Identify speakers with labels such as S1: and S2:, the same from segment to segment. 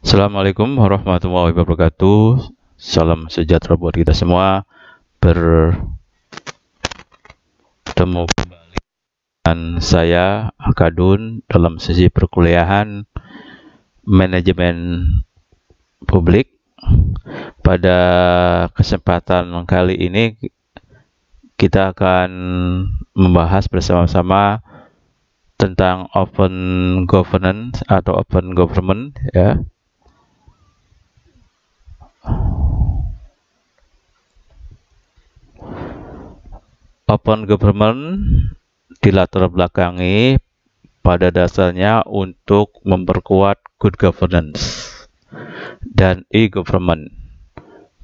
S1: Assalamualaikum warahmatullahi wabarakatuh. Salam sejahtera buat kita semua. Bertemu kembali dengan saya Akadun dalam sesi perkuliahan manajemen publik. Pada kesempatan kali ini kita akan membahas bersama-sama tentang open governance atau open government, ya. Open government dilatar belakangi pada dasarnya untuk memperkuat good governance dan e-government.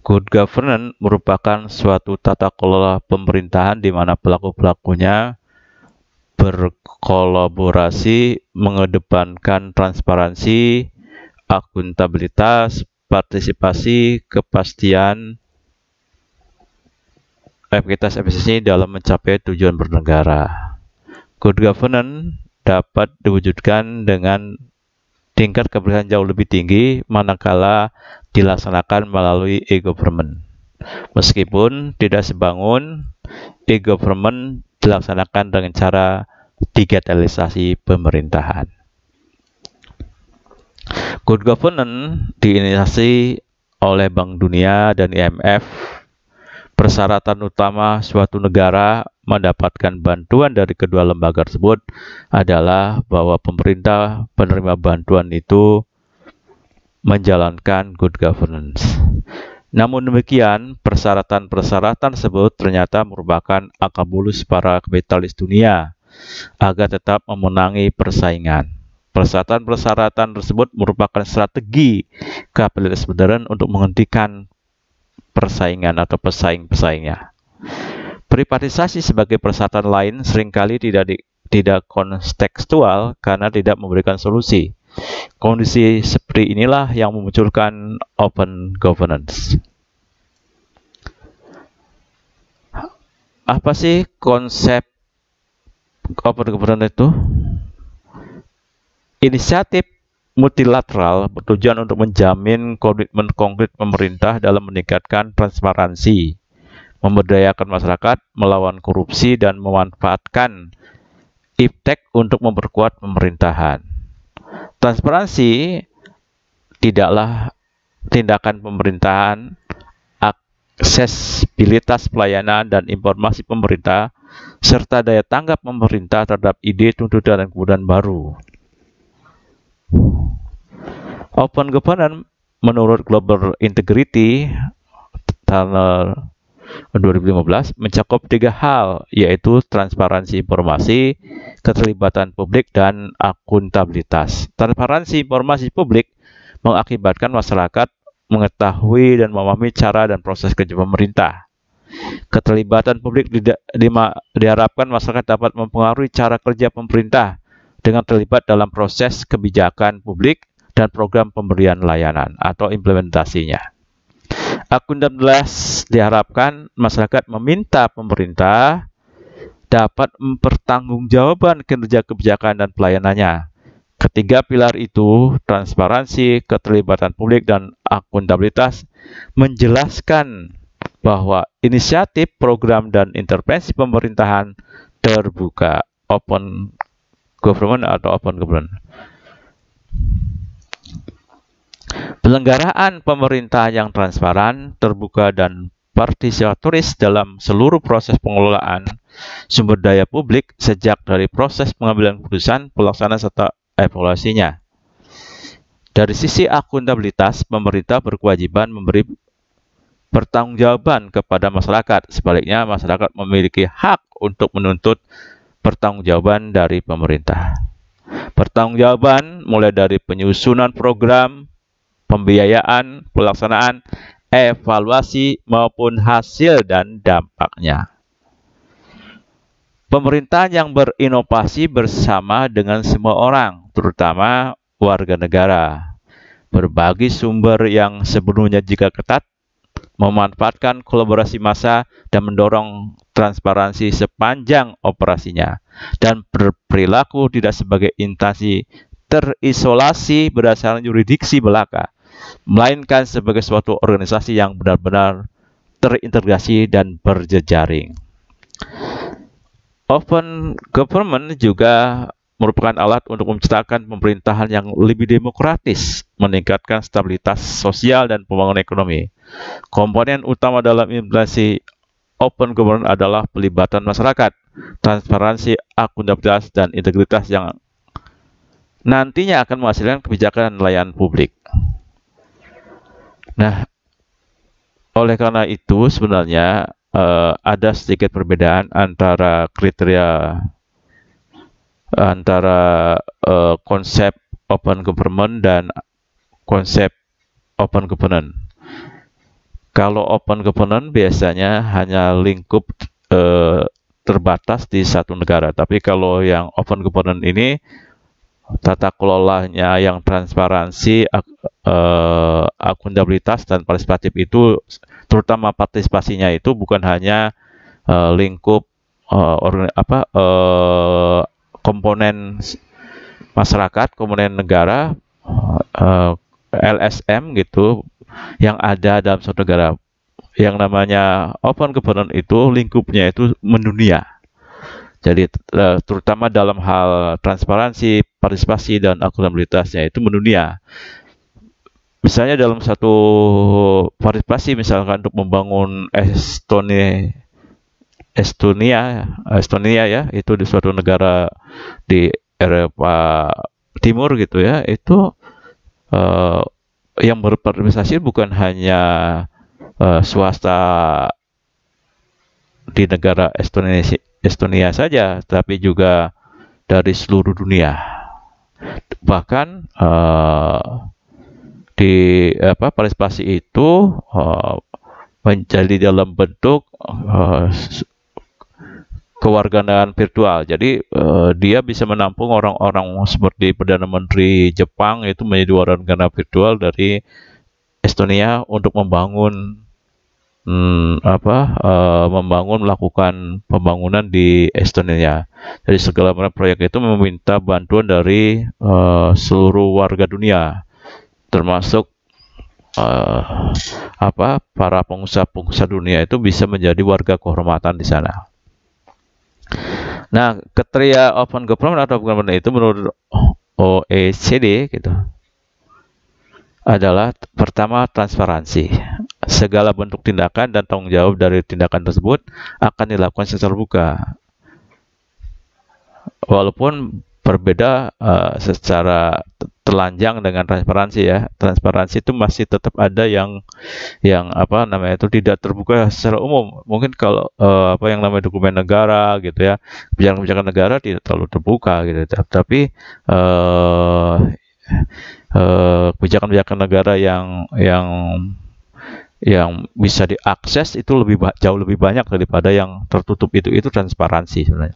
S1: Good governance merupakan suatu tata kelola pemerintahan di mana pelaku-pelakunya berkolaborasi, mengedepankan transparansi, akuntabilitas, partisipasi, kepastian, efektivitas efisiensi dalam mencapai tujuan bernegara. Good governance dapat diwujudkan dengan tingkat keberhasilan jauh lebih tinggi manakala dilaksanakan melalui e-government. Meskipun tidak sebangun, e-government dilaksanakan dengan cara digitalisasi pemerintahan. Good governance diinisiasi oleh Bank Dunia dan IMF. Persyaratan utama suatu negara mendapatkan bantuan dari kedua lembaga tersebut adalah bahwa pemerintah penerima bantuan itu menjalankan good governance. Namun demikian, persyaratan-persyaratan tersebut ternyata merupakan akal bulus para kapitalis dunia agar tetap memenangi persaingan. Persyaratan-persyaratan tersebut merupakan strategi kapitalis modern untuk menghentikan persaingan atau pesaing-pesaingnya. Privatisasi sebagai persyaratan lain seringkali tidak kontekstual karena tidak memberikan solusi. Kondisi seperti inilah yang memunculkan open governance. Apa sih konsep open governance itu? Inisiatif multilateral bertujuan untuk menjamin komitmen konkret pemerintah dalam meningkatkan transparansi, memberdayakan masyarakat melawan korupsi, dan memanfaatkan iptek untuk memperkuat pemerintahan. Transparansi tidaklah tindakan pemerintahan, aksesibilitas pelayanan dan informasi pemerintah, serta daya tanggap pemerintah terhadap ide, tuntutan, dan kebutuhan baru. Open governance menurut Global Integrity tahun 2015 mencakup 3 hal, yaitu transparansi informasi, keterlibatan publik, dan akuntabilitas. Transparansi informasi publik mengakibatkan masyarakat mengetahui dan memahami cara dan proses kerja pemerintah. Keterlibatan publik diharapkan masyarakat dapat mempengaruhi cara kerja pemerintah dengan terlibat dalam proses kebijakan publik dan program pemberian layanan atau implementasinya. Akuntabilitas diharapkan masyarakat meminta pemerintah dapat mempertanggungjawabkan kinerja kebijakan dan pelayanannya. Ketiga pilar itu, transparansi, keterlibatan publik, dan akuntabilitas, menjelaskan bahwa inisiatif, program, dan intervensi pemerintahan terbuka, open government atau open government. Penyelenggaraan pemerintah yang transparan, terbuka, dan partisipatoris dalam seluruh proses pengelolaan sumber daya publik sejak dari proses pengambilan keputusan, pelaksanaan, serta evaluasinya. Dari sisi akuntabilitas, pemerintah berkewajiban memberi pertanggungjawaban kepada masyarakat. Sebaliknya, masyarakat memiliki hak untuk menuntut pertanggungjawaban dari pemerintah. Pertanggungjawaban mulai dari penyusunan program, pembiayaan, pelaksanaan, evaluasi, maupun hasil dan dampaknya. Pemerintahan yang berinovasi bersama dengan semua orang, terutama warga negara, berbagi sumber yang sebelumnya jika ketat, memanfaatkan kolaborasi massa dan mendorong transparansi sepanjang operasinya, dan berperilaku tidak sebagai instansi terisolasi berdasarkan yurisdiksi belaka, melainkan sebagai suatu organisasi yang benar-benar terintegrasi dan berjejaring. Open government juga merupakan alat untuk menciptakan pemerintahan yang lebih demokratis, meningkatkan stabilitas sosial dan pembangunan ekonomi. Komponen utama dalam implementasi open government adalah pelibatan masyarakat, transparansi, akuntabilitas, dan integritas yang nantinya akan menghasilkan kebijakan layanan publik. Nah, oleh karena itu sebenarnya ada sedikit perbedaan antara kriteria konsep open government dan konsep open governance. Kalau open governance biasanya hanya lingkup terbatas di satu negara, tapi kalau yang open governance ini tata kelolanya yang transparansi, akuntabilitas dan partisipatif itu, terutama partisipasinya itu bukan hanya lingkup komponen masyarakat, komponen negara, LSM gitu, yang ada dalam suatu negara. Yang namanya open governance itu lingkupnya itu mendunia. Jadi terutama dalam hal transparansi, partisipasi, dan akuntabilitasnya itu mendunia. Misalnya dalam satu partisipasi, misalkan untuk membangun Estonia ya, itu di suatu negara di Eropa Timur gitu ya, itu yang berpartisipasi bukan hanya swasta di negara Estonia saja, tapi juga dari seluruh dunia. Bahkan partisipasi itu menjadi dalam bentuk kewarganegaraan virtual. Jadi dia bisa menampung orang-orang seperti Perdana Menteri Jepang itu menjadi warga negara virtual dari Estonia untuk membangun melakukan pembangunan di Estonia. Jadi segala macam proyek itu meminta bantuan dari seluruh warga dunia, termasuk para pengusaha dunia itu bisa menjadi warga kehormatan di sana. Nah, kriteria open government atau government itu menurut OECD gitu adalah pertama transparansi. Segala bentuk tindakan dan tanggung jawab dari tindakan tersebut akan dilakukan secara terbuka. Walaupun berbeda secara telanjang dengan transparansi ya. Transparansi itu masih tetap ada yang tidak terbuka secara umum. Mungkin kalau yang namanya dokumen negara gitu ya, kebijakan-kebijakan negara tidak terlalu terbuka gitu. Tapi kebijakan-kebijakan negara yang bisa diakses itu jauh lebih banyak daripada yang tertutup itu transparansi sebenarnya.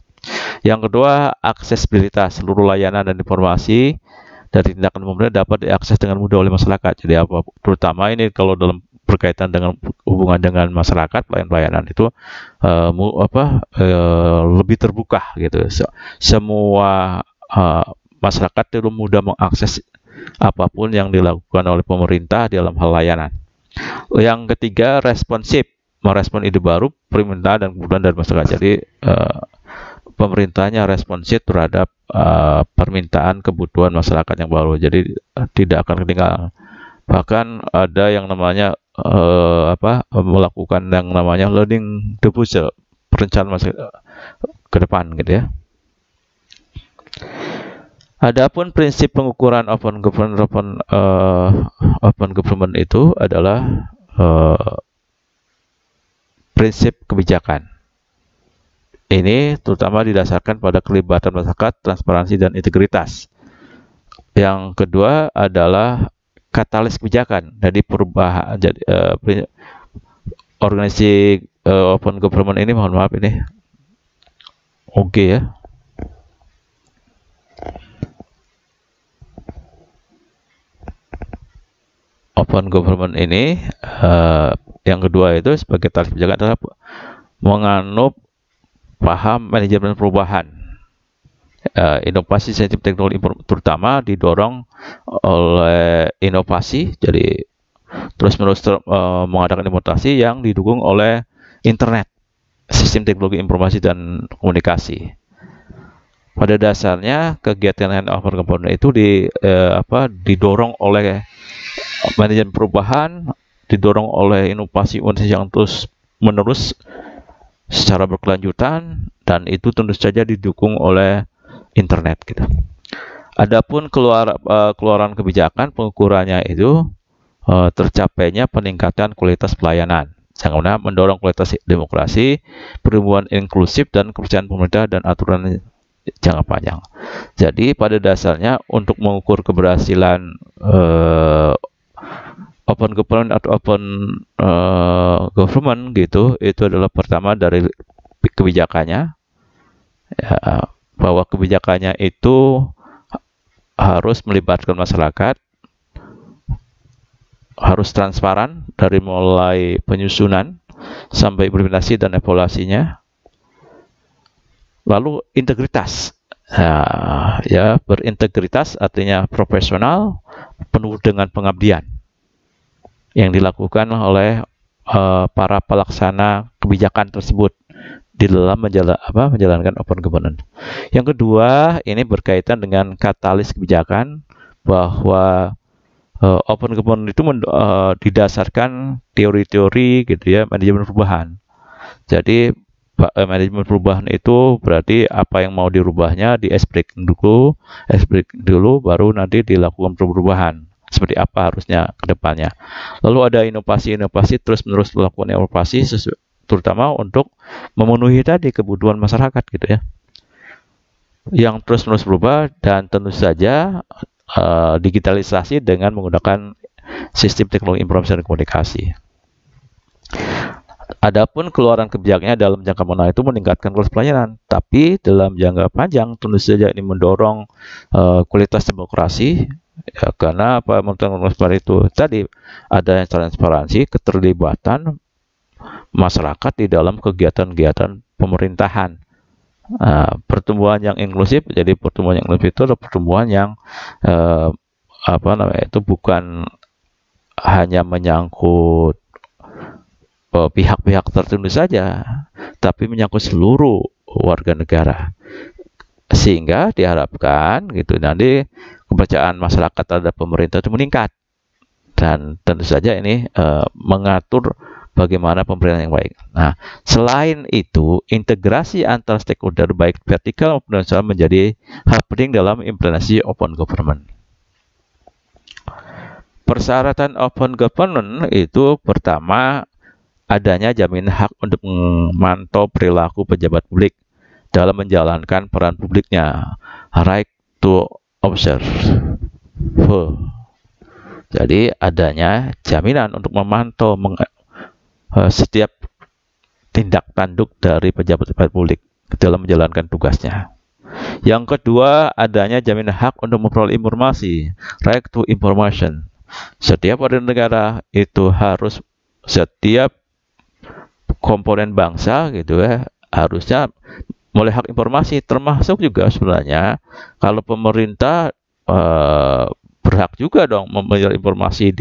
S1: Yang kedua, aksesibilitas. Seluruh layanan dan informasi dari tindakan pemerintah dapat diakses dengan mudah oleh masyarakat. Jadi terutama ini kalau dalam berkaitan dengan hubungan dengan masyarakat, pelayanan itu lebih terbuka gitu. Semua masyarakat itu mudah mengakses apapun yang dilakukan oleh pemerintah dalam hal layanan. Yang ketiga, responsif, merespon ide baru, permintaan dan kebutuhan dari masyarakat. Jadi pemerintahnya responsif terhadap permintaan kebutuhan masyarakat yang baru. Jadi tidak akan ketinggalan. Bahkan ada yang namanya melakukan yang namanya learning the future, perencanaan masa ke depan gitu ya. Adapun prinsip pengukuran open government itu adalah prinsip kebijakan. Ini terutama didasarkan pada kelibatan masyarakat, transparansi, dan integritas. Yang kedua adalah katalis kebijakan. Jadi perubahan, organisasi open government ini, mohon maaf ini ya. Open government ini yang kedua itu sebagai katalis kebijakan adalah menganut paham manajemen perubahan. Inovasi sensitif teknologi terutama didorong oleh inovasi, jadi terus-menerus mengadakan inovasi yang didukung oleh internet, sistem teknologi informasi dan komunikasi. Pada dasarnya kegiatan hand over component itu didorong oleh manajemen perubahan, didorong oleh inovasi yang terus menerus secara berkelanjutan, dan itu tentu saja didukung oleh internet gitu. Adapun keluaran kebijakan, pengukurannya itu tercapainya peningkatan kualitas pelayanan, yang mana mendorong kualitas demokrasi, pertumbuhan inklusif, dan kepercayaan pemerintah dan aturan jangka panjang. Jadi pada dasarnya untuk mengukur keberhasilan open government atau open government gitu, itu adalah pertama dari kebijakannya, ya, bahwa kebijakannya itu harus melibatkan masyarakat, harus transparan dari mulai penyusunan sampai implementasi dan evaluasinya. Lalu integritas, ya, berintegritas artinya profesional, penuh dengan pengabdian yang dilakukan oleh para pelaksana kebijakan tersebut di dalam menjalankan open governance. Yang kedua, ini berkaitan dengan katalis kebijakan, bahwa open governance itu didasarkan teori-teori gitu ya, manajemen perubahan. Jadi manajemen perubahan itu berarti apa yang mau dirubahnya di explain dulu, baru nanti dilakukan perubahan seperti apa harusnya ke depannya. Lalu ada inovasi terus-menerus melakukan inovasi terutama untuk memenuhi tadi kebutuhan masyarakat gitu ya, yang terus-menerus berubah, dan tentu saja digitalisasi dengan menggunakan sistem teknologi informasi dan komunikasi. Adapun keluaran kebijakannya dalam jangka menengah itu meningkatkan kualitas pelayanan, tapi dalam jangka panjang tentu saja ini mendorong kualitas demokrasi, ya, karena apa? Menurut itu tadi adanya transparansi, keterlibatan masyarakat di dalam kegiatan-kegiatan pemerintahan. Pertumbuhan yang inklusif, jadi pertumbuhan yang inklusif itu adalah pertumbuhan yang itu bukan hanya menyangkut pihak-pihak tertentu saja, tapi menyangkut seluruh warga negara, sehingga diharapkan gitu nanti kepercayaan masyarakat terhadap pemerintah itu meningkat, dan tentu saja ini mengatur bagaimana pemerintahan yang baik. Nah, selain itu, integrasi antar stakeholder baik vertikal maupun horizontal menjadi hal penting dalam implementasi open government. Persyaratan open government itu pertama, adanya jaminan hak untuk memantau perilaku pejabat publik dalam menjalankan peran publiknya, right to observe. Jadi adanya jaminan untuk memantau setiap tindak tanduk dari pejabat-pejabat publik dalam menjalankan tugasnya. Yang kedua, adanya jaminan hak untuk memperoleh informasi, right to information. Setiap warga negara itu harus, setiap komponen bangsa gitu ya, harusnya mulai hak informasi, termasuk juga sebenarnya kalau pemerintah berhak juga dong memperoleh informasi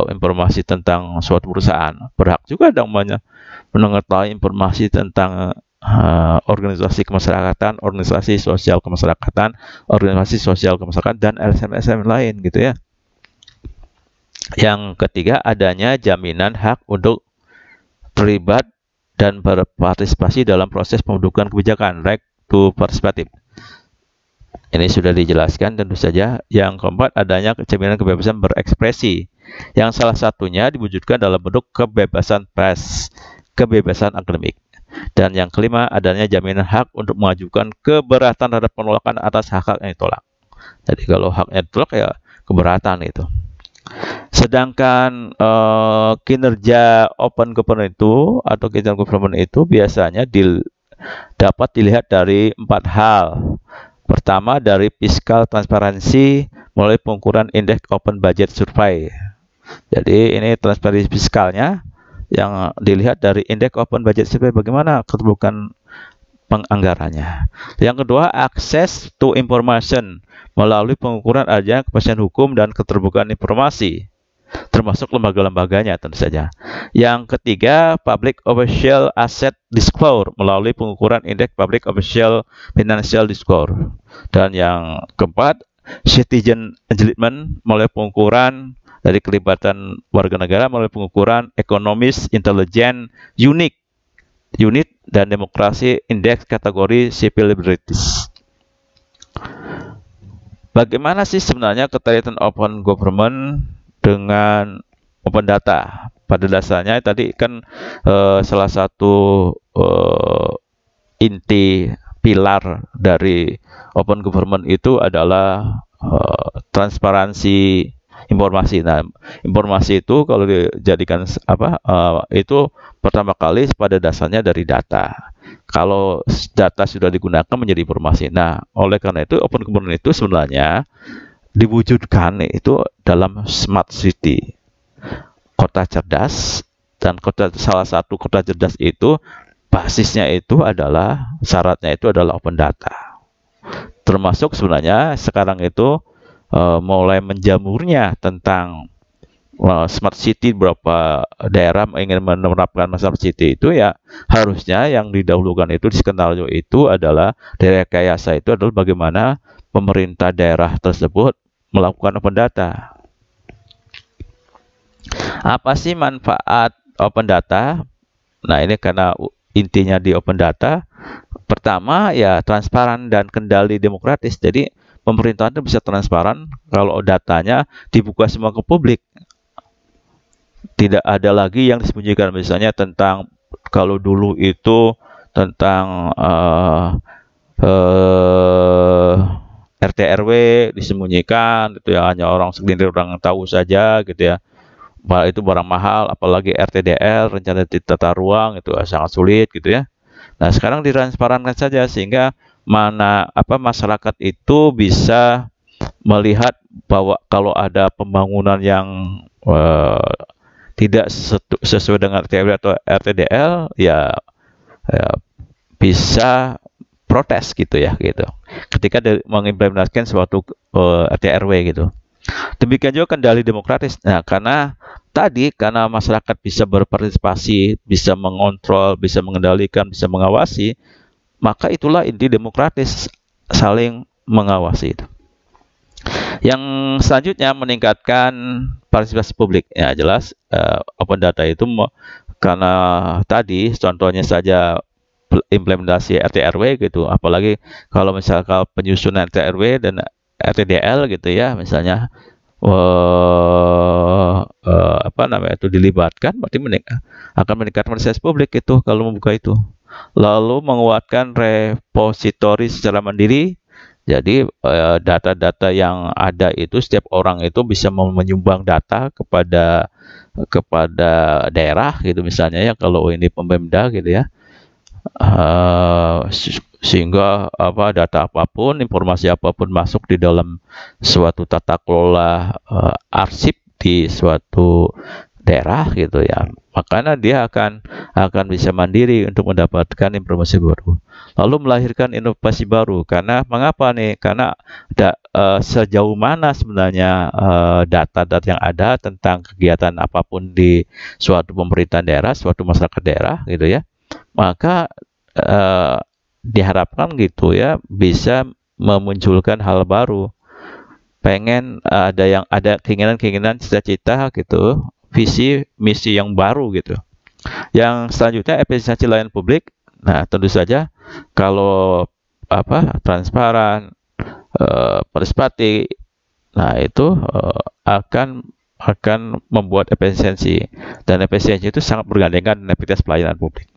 S1: informasi tentang suatu perusahaan, berhak juga dong mengetahui informasi tentang organisasi kemasyarakatan, organisasi sosial kemasyarakatan, dan LSM lain gitu ya. Yang ketiga, adanya jaminan hak untuk terlibat dan berpartisipasi dalam proses pembentukan kebijakan, right to participate. Ini sudah dijelaskan tentu saja. Yang keempat, adanya jaminan kebebasan berekspresi, yang salah satunya diwujudkan dalam bentuk kebebasan pers, kebebasan akademik. Dan yang kelima, adanya jaminan hak untuk mengajukan keberatan terhadap penolakan atas hak-hak yang ditolak. Jadi kalau haknya ditolak ya keberatan itu. Sedangkan kinerja open government itu atau kinerja government itu biasanya dapat dilihat dari 4 hal. Pertama, dari fiskal transparansi melalui pengukuran indeks open budget survey. Jadi ini transparansi fiskalnya yang dilihat dari indeks open budget survey, bagaimana keterbukaan penganggarannya. Yang kedua, access to information melalui pengukuran adanya kepastian hukum dan keterbukaan informasi, termasuk lembaga-lembaganya tentu saja. Yang ketiga, public official asset disclosure melalui pengukuran indeks public official financial disclosure. Dan yang keempat, citizen engagement melalui pengukuran dari kelibatan warga negara melalui pengukuran ekonomis intelijen unit dan demokrasi indeks kategori civil liberties. Bagaimana sih sebenarnya keterkaitan open government dengan open data? Pada dasarnya tadi kan salah satu inti pilar dari open government itu adalah transparansi informasi. Nah, informasi itu kalau dijadikan itu pertama kali pada dasarnya dari data. Kalau data sudah digunakan menjadi informasi. Nah, oleh karena itu open government itu sebenarnya diwujudkan itu dalam smart city, kota cerdas, dan salah satu kota cerdas itu basisnya itu adalah syaratnya itu adalah open data. Termasuk sebenarnya sekarang itu mulai menjamurnya tentang smart city, beberapa daerah ingin menerapkan smart city itu ya harusnya yang didahulukan itu di skenario itu adalah direkayasa itu adalah bagaimana pemerintah daerah tersebut melakukan open data. Apa sih manfaat open data? Nah, ini karena intinya di open data. Pertama ya transparan dan kendali demokratis. Jadi pemerintahan itu bisa transparan kalau datanya dibuka semua ke publik. Tidak ada lagi yang disembunyikan, misalnya tentang kalau dulu itu tentang RT RW disembunyikan gitu ya, hanya orang segelintir orang tahu saja gitu ya. Itu barang mahal, apalagi RTDL, rencana tata ruang, itu sangat sulit gitu ya. Nah, sekarang ditransparankan saja sehingga masyarakat itu bisa melihat bahwa kalau ada pembangunan yang tidak sesuai dengan RT RW atau RTDL ya bisa protes gitu ya gitu. Ketika mengimplementasikan suatu RT RW gitu. Demikian juga kendali demokratis. Nah, karena masyarakat bisa berpartisipasi, bisa mengontrol, bisa mengendalikan, bisa mengawasi, maka itulah inti demokratis, saling mengawasi itu. Yang selanjutnya meningkatkan partisipasi publik. Ya jelas open data itu karena tadi contohnya saja implementasi RT RW gitu, apalagi kalau misalkan penyusunan RT RW dan RTDL gitu ya, misalnya itu dilibatkan, berarti akan meningkatkan partisipasi publik itu kalau membuka itu. Lalu menguatkan repositori secara mandiri. Jadi data-data yang ada itu setiap orang itu bisa menyumbang data kepada daerah gitu misalnya ya, kalau ini Pemda gitu ya. Sehingga data apapun, informasi apapun masuk di dalam suatu tata kelola arsip di suatu daerah gitu ya, makanya dia akan bisa mandiri untuk mendapatkan informasi baru, lalu melahirkan inovasi baru. Karena mengapa nih? Karena sejauh mana sebenarnya data-data yang ada tentang kegiatan apapun di suatu pemerintahan daerah, suatu masyarakat daerah gitu ya, maka diharapkan gitu ya bisa memunculkan hal baru. Pengen ada keinginan cita-cita gitu, visi misi yang baru gitu. Yang selanjutnya efisiensi layanan publik. Nah, tentu saja kalau transparan, partisipatif, nah itu akan membuat efisiensi, dan efisiensi itu sangat bergandengan dengan efektivitas pelayanan publik.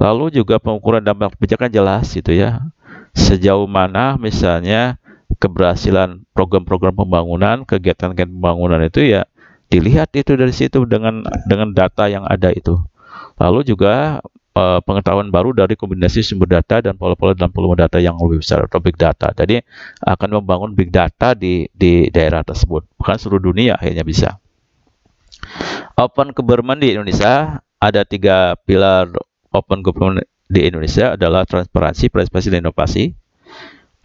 S1: Lalu juga pengukuran dampak kebijakan jelas gitu ya. Sejauh mana misalnya keberhasilan program-program pembangunan, kegiatan-kegiatan pembangunan itu ya dilihat itu dari situ dengan data yang ada itu. Lalu juga pengetahuan baru dari kombinasi sumber data dan pola-pola dalam volume data yang lebih besar atau big data. Jadi akan membangun big data di daerah tersebut, bukan seluruh dunia akhirnya bisa. Open government di Indonesia ada 3 pilar open government di Indonesia adalah transparansi, partisipasi, dan inovasi.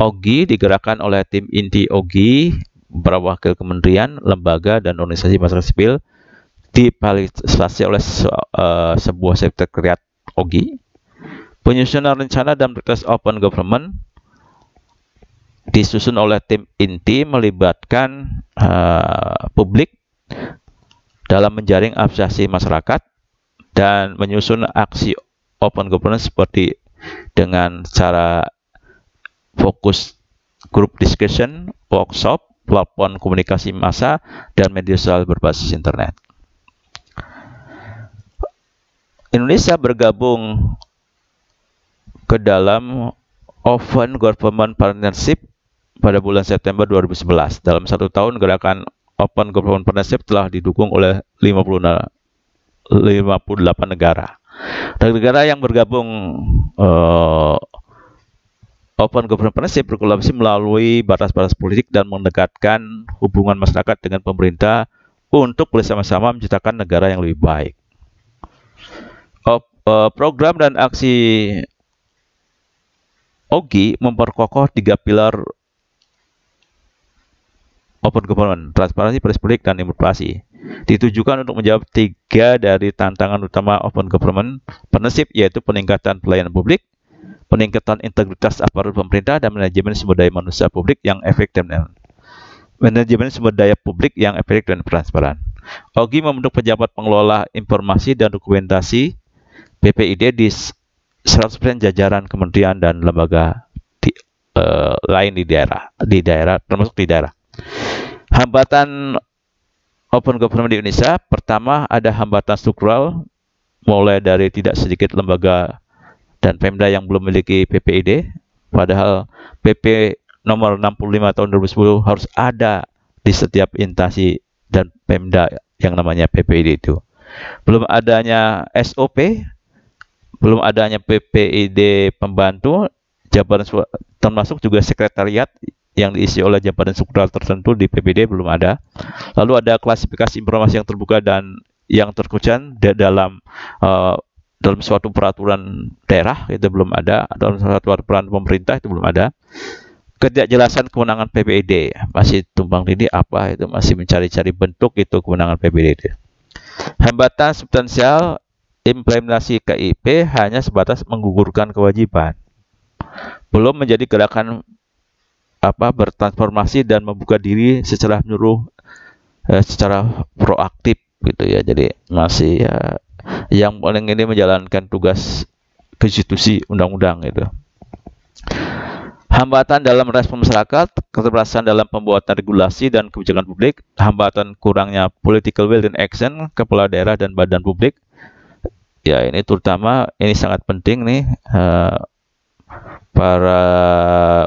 S1: OGI digerakkan oleh tim inti OGI, berwakil kementerian, lembaga, dan organisasi masyarakat sipil, difasilitasi oleh sebuah sekretariat OGI. Penyusunan rencana dan prioritas open government disusun oleh tim inti, melibatkan publik dalam menjaring aspirasi masyarakat dan menyusun aksi open governance seperti dengan cara fokus group discussion, workshop, platform komunikasi massa, dan media sosial berbasis internet. Indonesia bergabung ke dalam Open Government Partnership pada bulan September 2011. Dalam 1 tahun, gerakan Open Government Partnership telah didukung oleh 58 negara. Negara yang bergabung Open Government Partnership berkolaborasi melalui batas-batas politik dan mendekatkan hubungan masyarakat dengan pemerintah untuk bersama-sama menciptakan negara yang lebih baik. Program dan aksi OGI memperkokoh 3 pilar Open Government, transparansi, partisipasi, dan inovasi. Ditujukan untuk menjawab 3 dari tantangan utama Open Government Partnership, yaitu peningkatan pelayanan publik, peningkatan integritas aparatur pemerintah, dan manajemen sumber daya manusia publik yang efektif dan transparan. OGI membentuk pejabat pengelola informasi dan dokumentasi PPID di 100% jajaran kementerian dan lembaga lain di daerah, termasuk di daerah. Hambatan Open Government di Indonesia, pertama ada hambatan struktural, mulai dari tidak sedikit lembaga dan Pemda yang belum memiliki PPID, padahal PP nomor 65 tahun 2010 harus ada di setiap instansi dan Pemda yang namanya PPID itu. Belum adanya SOP, belum adanya PPID pembantu, jabatan termasuk juga sekretariat yang diisi oleh jabatan struktural tertentu di PPID belum ada. Lalu ada klasifikasi informasi yang terbuka dan yang terkucil dalam suatu peraturan daerah, itu belum ada. Dalam suatu peraturan pemerintah itu belum ada. Ketidakjelasan kewenangan PPID masih tumpang tindih, apa itu, masih mencari-cari bentuk itu kewenangan PPID itu. Hambatan substansial implementasi KIP hanya sebatas menggugurkan kewajiban, belum menjadi gerakan bertransformasi dan membuka diri secara menyeluruh, secara proaktif gitu ya. Jadi masih yang paling ini menjalankan tugas konstitusi undang-undang gitu. Hambatan dalam respon masyarakat, keterbatasan dalam pembuatan regulasi dan kebijakan publik, hambatan kurangnya political will and action kepala daerah dan badan publik. Ya, ini terutama ini sangat penting nih, para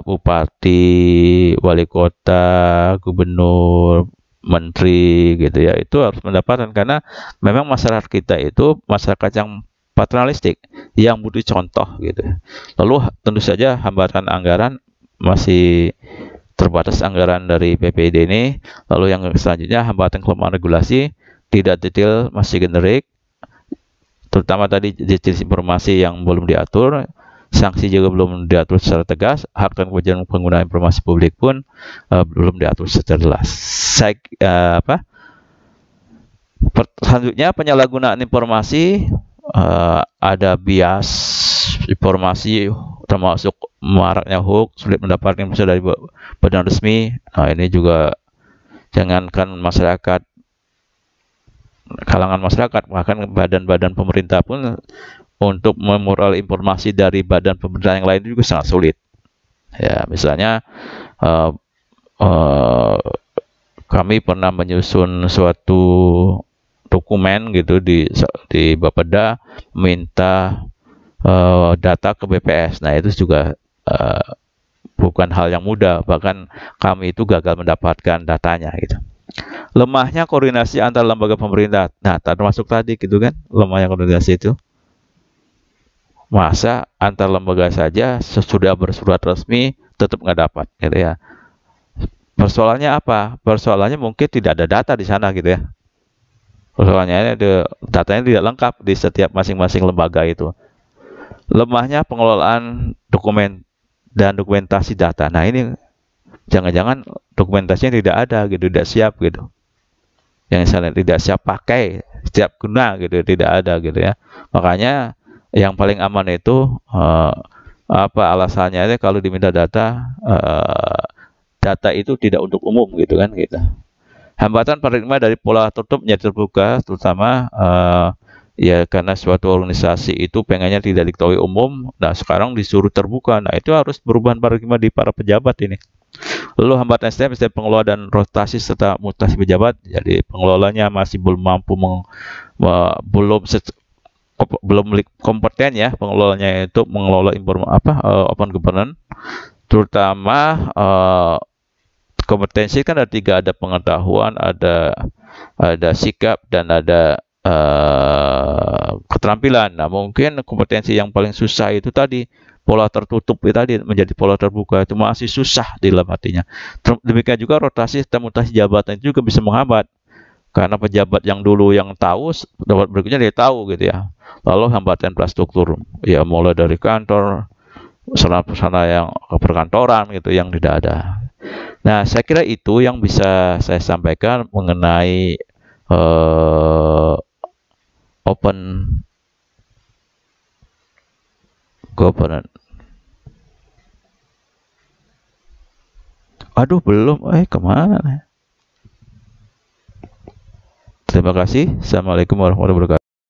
S1: bupati, wali kota, gubernur, menteri gitu ya, itu harus mendapatkan, karena memang masyarakat kita itu masyarakat yang paternalistik, yang butuh contoh gitu. Lalu tentu saja hambatan anggaran, masih terbatas anggaran dari PPID ini. Lalu yang selanjutnya hambatan kelemahan regulasi, tidak detail, masih generik, terutama tadi jenis informasi yang belum diatur. Sanksi juga belum diatur secara tegas, hak dan kewajiban pengguna informasi publik pun belum diatur secara jelas. Selanjutnya penyalahgunaan informasi, ada bias informasi, termasuk maraknya hoax, sulit mendapatkan informasi dari badan resmi. Nah, ini juga jangankan masyarakat, kalangan masyarakat, bahkan badan-badan pemerintah pun untuk memperoleh informasi dari badan pemerintah yang lain juga sangat sulit. Ya, misalnya kami pernah menyusun suatu dokumen gitu di Bapeda, minta data ke BPS. Nah, itu juga bukan hal yang mudah, bahkan kami itu gagal mendapatkan datanya gitu. Lemahnya koordinasi antar lembaga pemerintah. Nah, termasuk tadi gitu kan, lemahnya koordinasi itu. Masa antar lembaga saja sesudah bersurat resmi tetap nggak dapat gitu ya. Persoalannya apa? Persoalannya mungkin tidak ada data di sana gitu ya. Persoalannya datanya tidak lengkap di setiap masing-masing lembaga itu. lemahnya pengelolaan dokumen dan dokumentasi data. Nah, ini jangan-jangan dokumentasinya tidak ada gitu, tidak siap gitu. Yang misalnya tidak siap pakai, siap guna gitu, tidak ada gitu ya. Makanya yang paling aman itu apa alasannya itu kalau diminta data, data itu tidak untuk umum gitu kan gitu. Hambatan paradigma dari pola tutup menjadi terbuka, terutama ya karena suatu organisasi itu pengennya tidak diketahui umum. Nah, sekarang disuruh terbuka. Nah, itu harus perubahan paradigma di para pejabat ini. Lalu hambatan SDM, misalnya pengelola dan rotasi serta mutasi pejabat. Jadi pengelolanya masih belum mampu belum kompeten ya pengelolanya itu mengelola open governance, terutama kompetensi kan ada tiga, ada pengetahuan, ada sikap, dan ada keterampilan. Nah, mungkin kompetensi yang paling susah itu tadi pola tertutup itu tadi menjadi pola terbuka itu masih susah di dalam artinya. Demikian juga rotasi dan mutasi jabatan itu juga bisa menghambat karena pejabat yang dulu yang tahu, pejabat berikutnya dia tahu gitu ya. Lalu hambatan infrastruktur ya mulai dari kantor, sana yang perkantoran gitu yang tidak ada. Nah, saya kira itu yang bisa saya sampaikan mengenai open governance. Aduh, belum. Kemana? Terima kasih. Assalamualaikum warahmatullahi wabarakatuh.